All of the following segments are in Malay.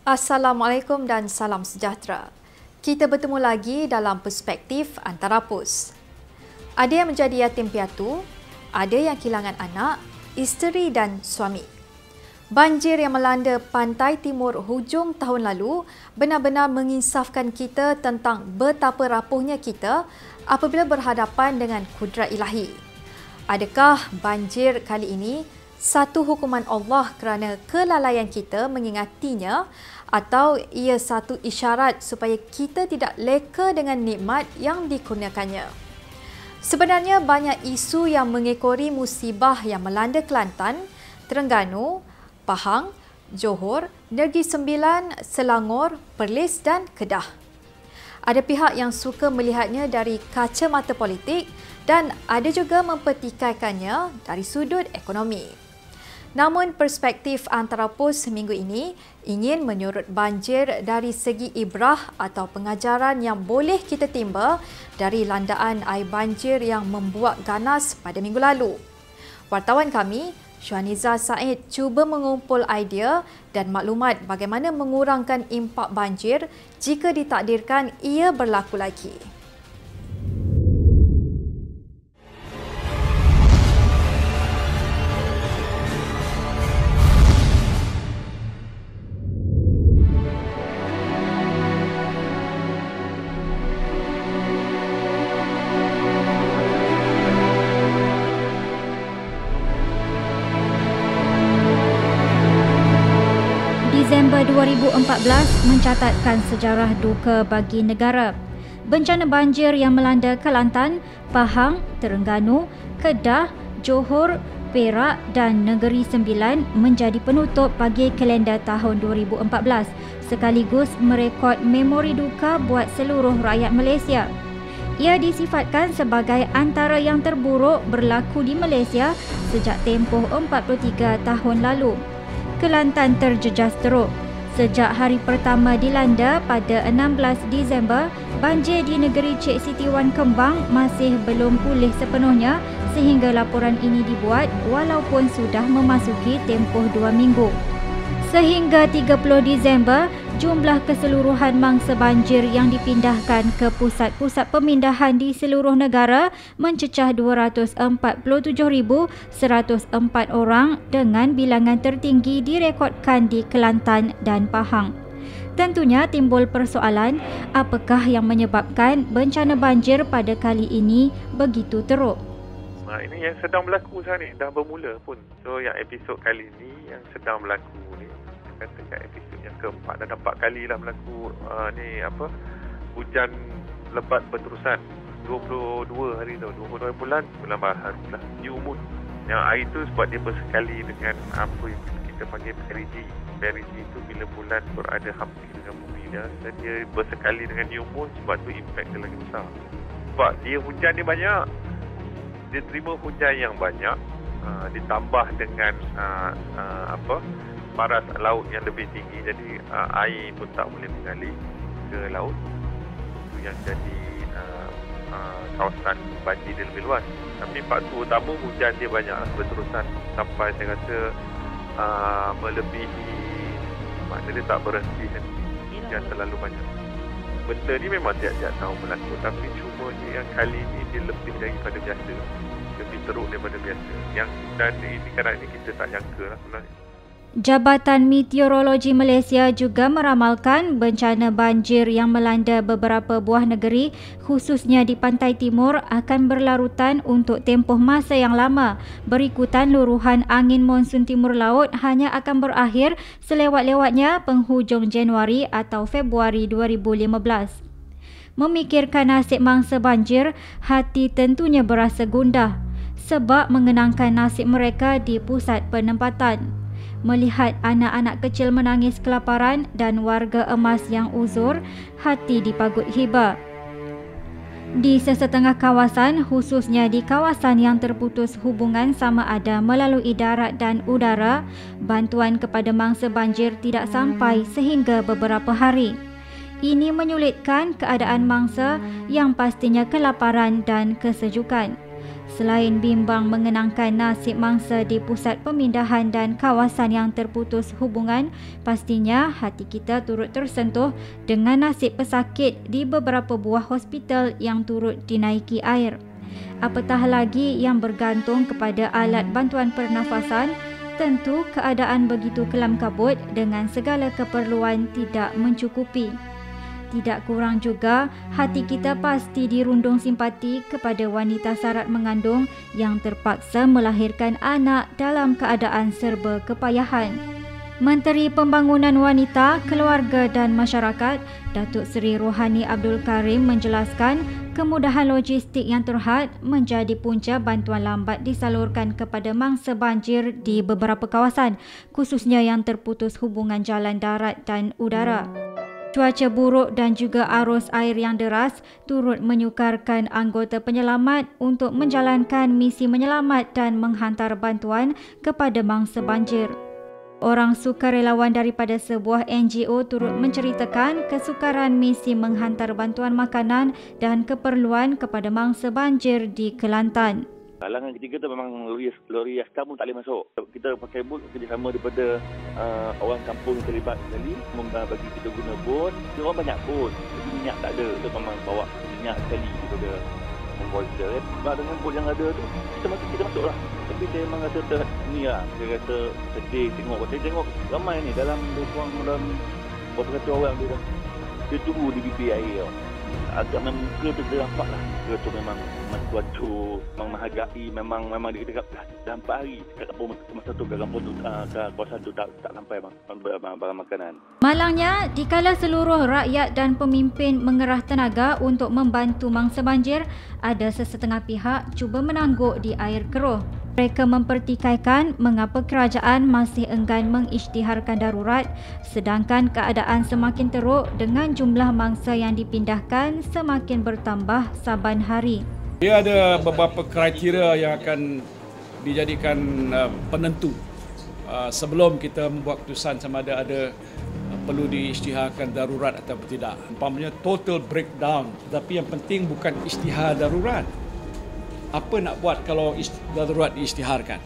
Assalamualaikum dan salam sejahtera. Kita bertemu lagi dalam perspektif antara pos. Ada yang menjadi yatim piatu, ada yang kehilangan anak, isteri dan suami. Banjir yang melanda pantai timur hujung tahun lalu benar-benar menginsafkan kita tentang betapa rapuhnya kita apabila berhadapan dengan kudrat ilahi. Adakah banjir kali ini satu hukuman Allah kerana kelalaian kita mengingatinya, atau ia satu isyarat supaya kita tidak leka dengan nikmat yang dikurniakannya? Sebenarnya banyak isu yang mengekori musibah yang melanda Kelantan, Terengganu, Pahang, Johor, Negeri Sembilan, Selangor, Perlis dan Kedah. Ada pihak yang suka melihatnya dari kacamata politik dan ada juga mempertikaikannya dari sudut ekonomi. Namun perspektif antara pos minggu ini ingin menyorot banjir dari segi ibrah atau pengajaran yang boleh kita timba dari landaan air banjir yang membuat ganas pada minggu lalu. Wartawan kami, Syuhaniza Said, cuba mengumpul idea dan maklumat bagaimana mengurangkan impak banjir jika ditakdirkan ia berlaku lagi. Disember 2014 mencatatkan sejarah duka bagi negara. Bencana banjir yang melanda Kelantan, Pahang, Terengganu, Kedah, Johor, Perak dan Negeri Sembilan menjadi penutup bagi kalender tahun 2014 sekaligus merekod memori duka buat seluruh rakyat Malaysia. Ia disifatkan sebagai antara yang terburuk berlaku di Malaysia sejak tempoh 43 tahun lalu. Kelantan terjejas teruk. Sejak hari pertama dilanda pada 16 Disember, banjir di negeri Cik Siti Wan Kembang masih belum pulih sepenuhnya sehingga laporan ini dibuat walaupun sudah memasuki tempoh 2 minggu. Sehingga 30 Disember, jumlah keseluruhan mangsa banjir yang dipindahkan ke pusat-pusat pemindahan di seluruh negara mencecah 247,104 orang dengan bilangan tertinggi direkodkan di Kelantan dan Pahang. Tentunya timbul persoalan, apakah yang menyebabkan bencana banjir pada kali ini begitu teruk? Ini yang sedang berlaku sekarang ni, dah bermula pun. So yang episod kali ni yang sedang berlaku ni, katakan episod yang keempat, dah 4 kali lah berlaku hujan lebat berterusan 22 hari tu, 22 bulan baharu lah, new moon. Yang air tu sebab dia bersekali dengan apa yang kita panggil perigee. Perigee tu bila bulan berada hampir dengan bumi dia, dan dia bersekali dengan new moon, sebab tu impact dia lagi besar. Sebab dia hujan dia banyak, dia terima hujan yang banyak, ditambah dengan paras laut yang lebih tinggi, jadi air pun tak boleh mengalir ke laut. Itu yang jadi kawasan banjir dia lebih luas. Tapi faktor utama hujan dia banyak berterusan sampai saya rasa melebihi, maknanya dia tak berhenti hujan terlalu banyak. Benda ni memang tiap-tiap tahun berlaku, tapi cuma yang kali ni dia lebih daripada biasa, lebih teruk daripada biasa. Yang dan ini kadang ni kita tak jangka lah sebenarnya. Jabatan Meteorologi Malaysia juga meramalkan bencana banjir yang melanda beberapa buah negeri, khususnya di pantai timur, akan berlarutan untuk tempoh masa yang lama. Berikutan luruhan angin monsun timur laut hanya akan berakhir selewat-lewatnya penghujung Januari atau Februari 2015. Memikirkan nasib mangsa banjir, hati tentunya berasa gundah sebab mengenangkan nasib mereka di pusat penempatan. Melihat anak-anak kecil menangis kelaparan dan warga emas yang uzur, hati dipagut hiba. Di sesetengah kawasan, khususnya di kawasan yang terputus hubungan sama ada melalui darat dan udara, bantuan kepada mangsa banjir tidak sampai sehingga beberapa hari. Ini menyulitkan keadaan mangsa yang pastinya kelaparan dan kesejukan. Selain bimbang mengenangkan nasib mangsa di pusat pemindahan dan kawasan yang terputus hubungan, pastinya hati kita turut tersentuh dengan nasib pesakit di beberapa buah hospital yang turut dinaiki air. Apatah lagi yang bergantung kepada alat bantuan pernafasan, tentu keadaan begitu kelam kabut dengan segala keperluan tidak mencukupi. Tidak kurang juga, hati kita pasti dirundung simpati kepada wanita sarat mengandung yang terpaksa melahirkan anak dalam keadaan serba kepayahan. Menteri Pembangunan Wanita, Keluarga dan Masyarakat, Datuk Seri Rohani Abdul Karim menjelaskan kemudahan logistik yang terhad menjadi punca bantuan lambat disalurkan kepada mangsa banjir di beberapa kawasan, khususnya yang terputus hubungan jalan darat dan udara. Cuaca buruk dan juga arus air yang deras turut menyukarkan anggota penyelamat untuk menjalankan misi menyelamat dan menghantar bantuan kepada mangsa banjir. Orang sukarelawan daripada sebuah NGO turut menceritakan kesukaran misi menghantar bantuan makanan dan keperluan kepada mangsa banjir di Kelantan. Halangan ketiga tu memang lori askar pun tak boleh masuk. Kita pakai bot kerjasama daripada orang kampung yang terlibat sekali, bagi kita guna bot. Dia orang banyak bot, jadi minyak tak ada. Kita memang bawa minyak sekali daripada kompor kita. Sebab dengan bot yang ada tu, kita masuk lah. Tapi saya memang rasa ni lah, saya rasa sedih tengok. Saya tengok ramai ni dalam berapa ratus orang dia tunggu di bibi air. Agak memang muka tu dia nampak lah. Muka tu memang cuaca, memang menghargai, memang dia kata dah 4 hari kat kampung masa tu, kat kampung tu, ke kawasan tu tak sampai barang makanan. Malangnya, dikala seluruh rakyat dan pemimpin mengerah tenaga untuk membantu mangsa banjir, ada sesetengah pihak cuba menangguk di air keruh. Mereka mempertikaikan mengapa kerajaan masih enggan mengisytiharkan darurat sedangkan keadaan semakin teruk dengan jumlah mangsa yang dipindahkan semakin bertambah saban hari. Dia ada beberapa kriteria yang akan dijadikan penentu sebelum kita membuat keputusan sama ada perlu diisytiharkan darurat atau tidak. Umpamanya total breakdown, tetapi yang penting bukan isytihar darurat. Apa nak buat kalau darurat diisytiharkan?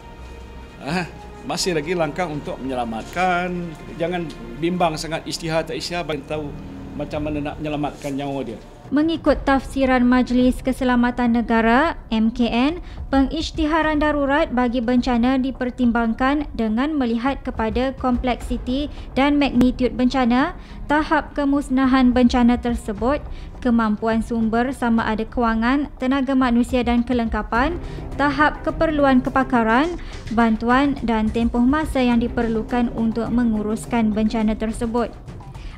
Masih lagi langkah untuk menyelamatkan. Jangan bimbang sangat isytihar tak isytihar, bagi tahu macam mana nak menyelamatkan nyawa dia. Mengikut tafsiran Majlis Keselamatan Negara (MKN), pengisytiharan darurat bagi bencana dipertimbangkan dengan melihat kepada kompleksiti dan magnitud bencana, tahap kemusnahan bencana tersebut, kemampuan sumber sama ada kewangan, tenaga manusia dan kelengkapan, tahap keperluan kepakaran, bantuan dan tempoh masa yang diperlukan untuk menguruskan bencana tersebut.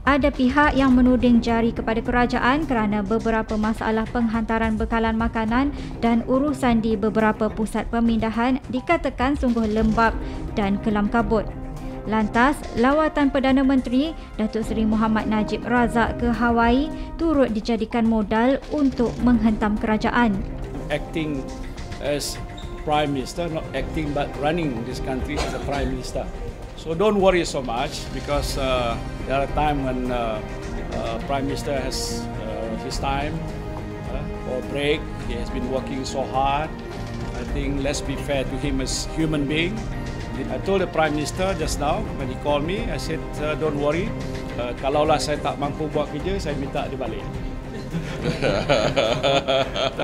Ada pihak yang menuding jari kepada kerajaan kerana beberapa masalah penghantaran bekalan makanan dan urusan di beberapa pusat pemindahan dikatakan sungguh lembab dan kelam kabut. Lantas, lawatan Perdana Menteri Datuk Seri Muhammad Najib Razak ke Hawaii turut dijadikan modal untuk menghentam kerajaan. Acting as Prime Minister, not acting but running this country as a Prime Minister. So don't worry so much because there are times when Prime Minister has his time for a break. He has been working so hard. I think let's be fair to him as human being. I told the Prime Minister just now when he called me, I said don't worry. Kalaulah saya tak mampu buat kerja, saya minta dia balik.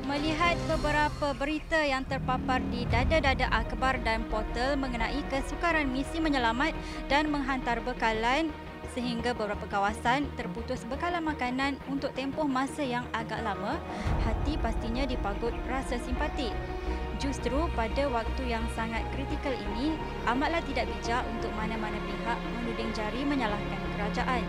Melihat beberapa berita yang terpapar di dada-dada akhbar dan portal mengenai kesukaran misi menyelamat dan menghantar bekalan sehingga beberapa kawasan terputus bekalan makanan untuk tempoh masa yang agak lama, hati pastinya dipagut rasa simpati. Justru pada waktu yang sangat kritikal ini, amatlah tidak bijak untuk mana-mana pihak menuding jari menyalahkan kerajaan.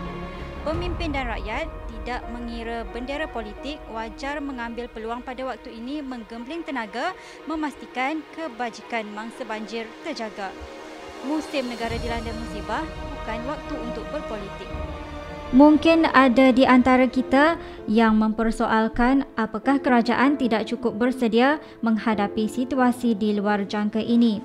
Pemimpin dan rakyat tidak mengira bendera politik, wajar mengambil peluang pada waktu ini menggembling tenaga memastikan kebajikan mangsa banjir terjaga. Musim negara dilanda musibah bukan waktu untuk berpolitik. Mungkin ada di antara kita yang mempersoalkan apakah kerajaan tidak cukup bersedia menghadapi situasi di luar jangka ini.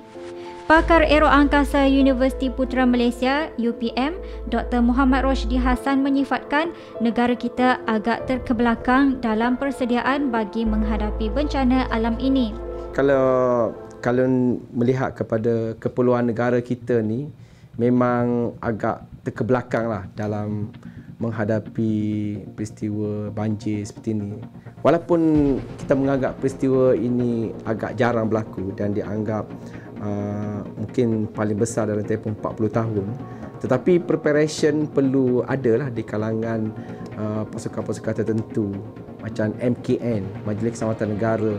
Pakar Aero Angkasa Universiti Putra Malaysia (UPM), Dr. Muhammad Roshdi Hassan menyifatkan negara kita agak terkebelakang dalam persediaan bagi menghadapi bencana alam ini. kalau melihat kepada keperluan negara kita ni, memang agak terkebelakang lah dalam menghadapi peristiwa banjir seperti ini. Walaupun kita menganggap peristiwa ini agak jarang berlaku dan dianggap mungkin paling besar dalam tempoh 40 tahun, tetapi preparation perlu ada lah di kalangan pasukan-pasukan tertentu macam MKN, Majlis Keselamatan Negara,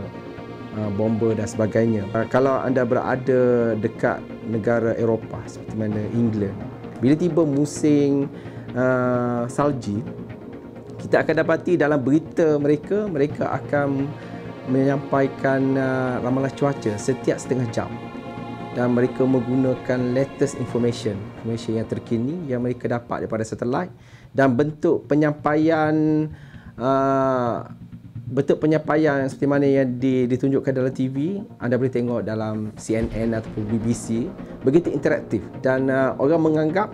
bomber dan sebagainya. Kalau anda berada dekat negara Eropah seperti mana England, bila tiba musim salji, kita akan dapati dalam berita mereka akan menyampaikan ramalan cuaca setiap setengah jam, dan mereka menggunakan latest information yang terkini yang mereka dapat daripada satelit, dan bentuk penyampaian seperti mana yang ditunjukkan dalam TV, anda boleh tengok dalam CNN ataupun BBC, begitu interaktif, dan orang menganggap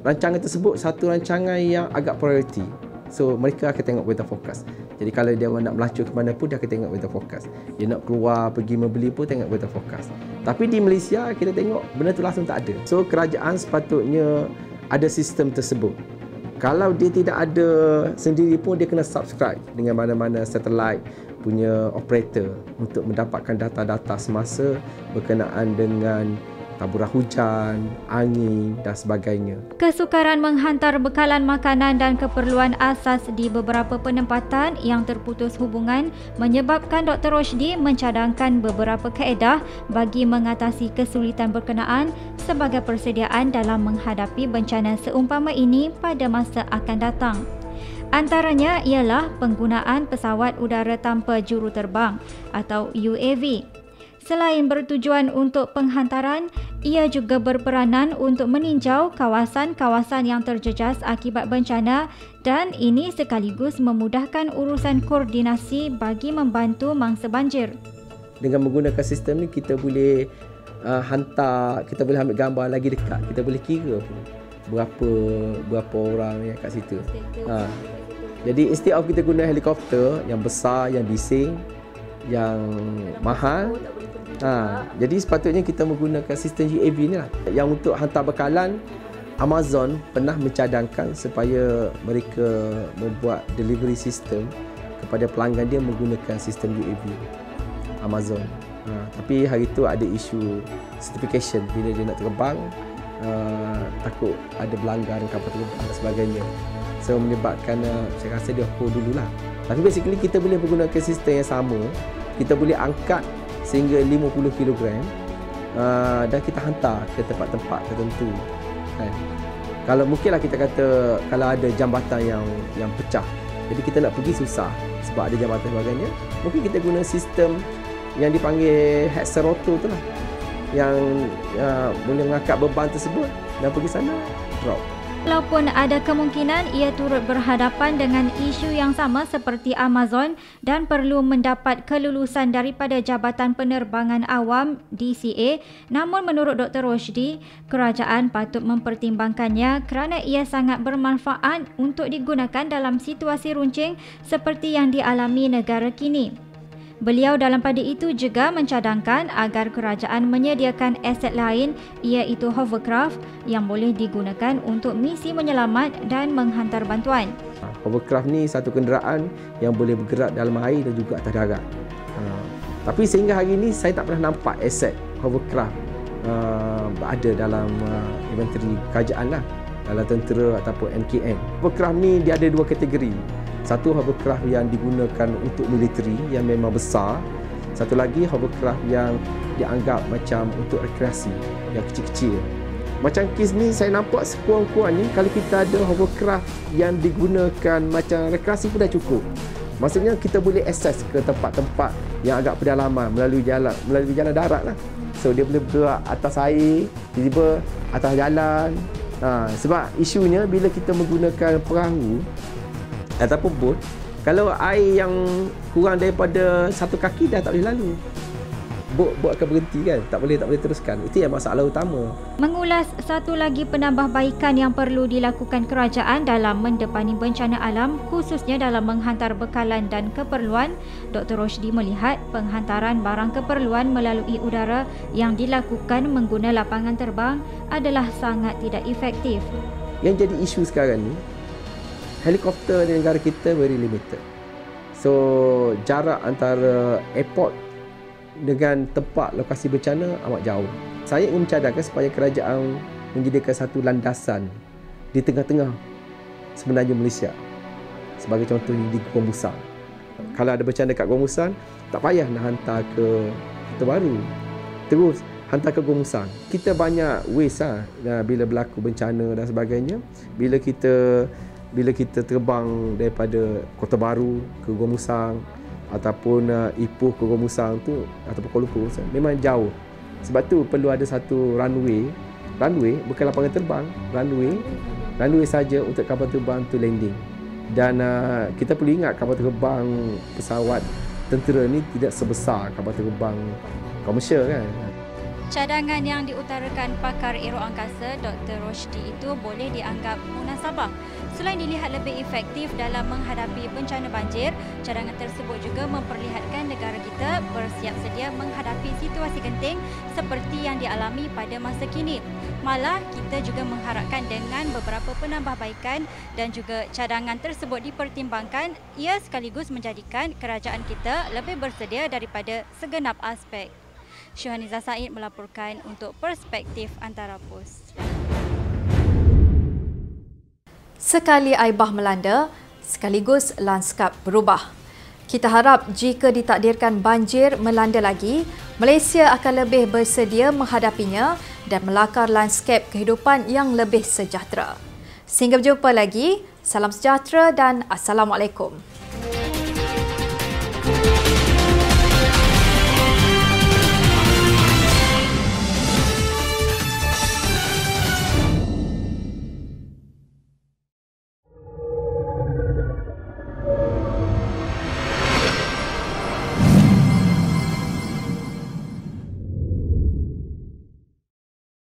rancangan tersebut satu rancangan yang agak priority. So mereka akan tengok berita fokus. Jadi kalau dia nak melacur ke mana pun, dia akan tengok berita fokus. Dia nak keluar pergi membeli pun tengok berita fokus. Tapi di Malaysia kita tengok benda tu langsung tak ada. So kerajaan sepatutnya ada sistem tersebut. Kalau dia tidak ada sendiri pun, dia kena subscribe dengan mana-mana satelit punya operator untuk mendapatkan data-data semasa berkenaan dengan taburan hujan, angin dan sebagainya. Kesukaran menghantar bekalan makanan dan keperluan asas di beberapa penempatan yang terputus hubungan menyebabkan Dr. Roshdi mencadangkan beberapa kaedah bagi mengatasi kesulitan berkenaan sebagai persediaan dalam menghadapi bencana seumpama ini pada masa akan datang. Antaranya ialah penggunaan pesawat udara tanpa juruterbang atau UAV. Selain bertujuan untuk penghantaran, ia juga berperanan untuk meninjau kawasan-kawasan yang terjejas akibat bencana, dan ini sekaligus memudahkan urusan koordinasi bagi membantu mangsa banjir. Dengan menggunakan sistem ni, kita boleh hantar, kita boleh ambil gambar lagi dekat, kita boleh kira pun berapa orang yang kat situ. Jadi instead of kita guna helikopter yang besar, yang bising, yang mahal, jadi sepatutnya kita menggunakan sistem UAV ni lah. Yang untuk hantar bekalan, Amazon pernah mencadangkan supaya mereka membuat delivery system kepada pelanggan dia menggunakan sistem UAV Amazon. Tapi hari itu ada isu certification bila dia nak terbang, takut ada pelanggan kapal terbang dan sebagainya. So menyebabkan saya rasa dia hold dululah. Tapi basically kita boleh menggunakan sistem yang sama. Kita boleh angkat sehingga 50 kg dan kita hantar ke tempat-tempat tertentu. Kalau mungkinlah kita kata kalau ada jambatan yang pecah, jadi kita nak pergi susah sebab ada jambatan sebagainya, mungkin kita guna sistem yang dipanggil Hexarotor tu lah, yang boleh mengangkat beban tersebut dan pergi sana drop. Walaupun ada kemungkinan ia turut berhadapan dengan isu yang sama seperti Amazon dan perlu mendapat kelulusan daripada Jabatan Penerbangan Awam DCA, namun menurut Dr. Roshdi, kerajaan patut mempertimbangkannya kerana ia sangat bermanfaat untuk digunakan dalam situasi runcing seperti yang dialami negara kini. Beliau dalam pada itu juga mencadangkan agar kerajaan menyediakan aset lain, iaitu hovercraft yang boleh digunakan untuk misi menyelamat dan menghantar bantuan. Hovercraft ni satu kenderaan yang boleh bergerak dalam air dan juga atas darat. Tapi sehingga hari ini saya tak pernah nampak aset hovercraft berada dalam inventory kerajaan lah, dalam tentera ataupun MKN. Hovercraft ni dia ada dua kategori. Satu hovercraft yang digunakan untuk militeri yang memang besar. Satu lagi hovercraft yang dianggap macam untuk rekreasi, yang kecil-kecil. Macam kes ni saya nampak sekurang-kurangnya kalau kita ada hovercraft yang digunakan macam rekreasi pun dah cukup. Maksudnya kita boleh akses ke tempat-tempat yang agak pedalaman melalui jalan darat lah. So dia boleh bergerak atas air, tiba-tiba atas jalan. Sebab isunya bila kita menggunakan perahu ataupun bot, kalau air yang kurang daripada satu kaki dah tak boleh lalu. bot akan berhenti kan, tak boleh teruskan. Itu yang masalah utama. Mengulas satu lagi penambahbaikan yang perlu dilakukan kerajaan dalam mendepani bencana alam, khususnya dalam menghantar bekalan dan keperluan, Dr. Roshdi melihat penghantaran barang keperluan melalui udara yang dilakukan mengguna lapangan terbang adalah sangat tidak efektif. Yang jadi isu sekarang ni, helikopter di negara kita very limited. So, jarak antara airport dengan tempat lokasi bencana amat jauh. Saya ingin mencadangkan supaya kerajaan menyediakan satu landasan di tengah-tengah sebenarnya Malaysia. Sebagai contohnya di Gua Musang. Kalau ada bencana dekat Gua Musang, tak payah nak hantar ke Kota Baru. Terus hantar ke Gua Musang. Kita banyak waste bila berlaku bencana dan sebagainya. Bila kita terbang daripada Kota Baru ke Gua Musang ataupun Ipoh ke Gua Musang tu ataupun Kuala Lumpur memang jauh. Sebab tu perlu ada satu runway bukan lapangan terbang, runway saja untuk kapal terbang tu landing. Dan kita perlu ingat kapal terbang pesawat tentera ni tidak sebesar kapal terbang komersial kan. Cadangan yang diutarakan pakar aeroangkasa Dr. Roshdi itu boleh dianggap munasabah. Selain dilihat lebih efektif dalam menghadapi bencana banjir, cadangan tersebut juga memperlihatkan negara kita bersiap sedia menghadapi situasi genting seperti yang dialami pada masa kini. Malah, kita juga mengharapkan dengan beberapa penambahbaikan dan juga cadangan tersebut dipertimbangkan, ia sekaligus menjadikan kerajaan kita lebih bersedia daripada segenap aspek. Syuhaniza Said melaporkan untuk Perspektif Antara Pos. Sekali aibah melanda, sekaligus lanskap berubah. Kita harap jika ditakdirkan banjir melanda lagi, Malaysia akan lebih bersedia menghadapinya dan melakar lanskap kehidupan yang lebih sejahtera. Sehingga berjumpa lagi, salam sejahtera dan Assalamualaikum.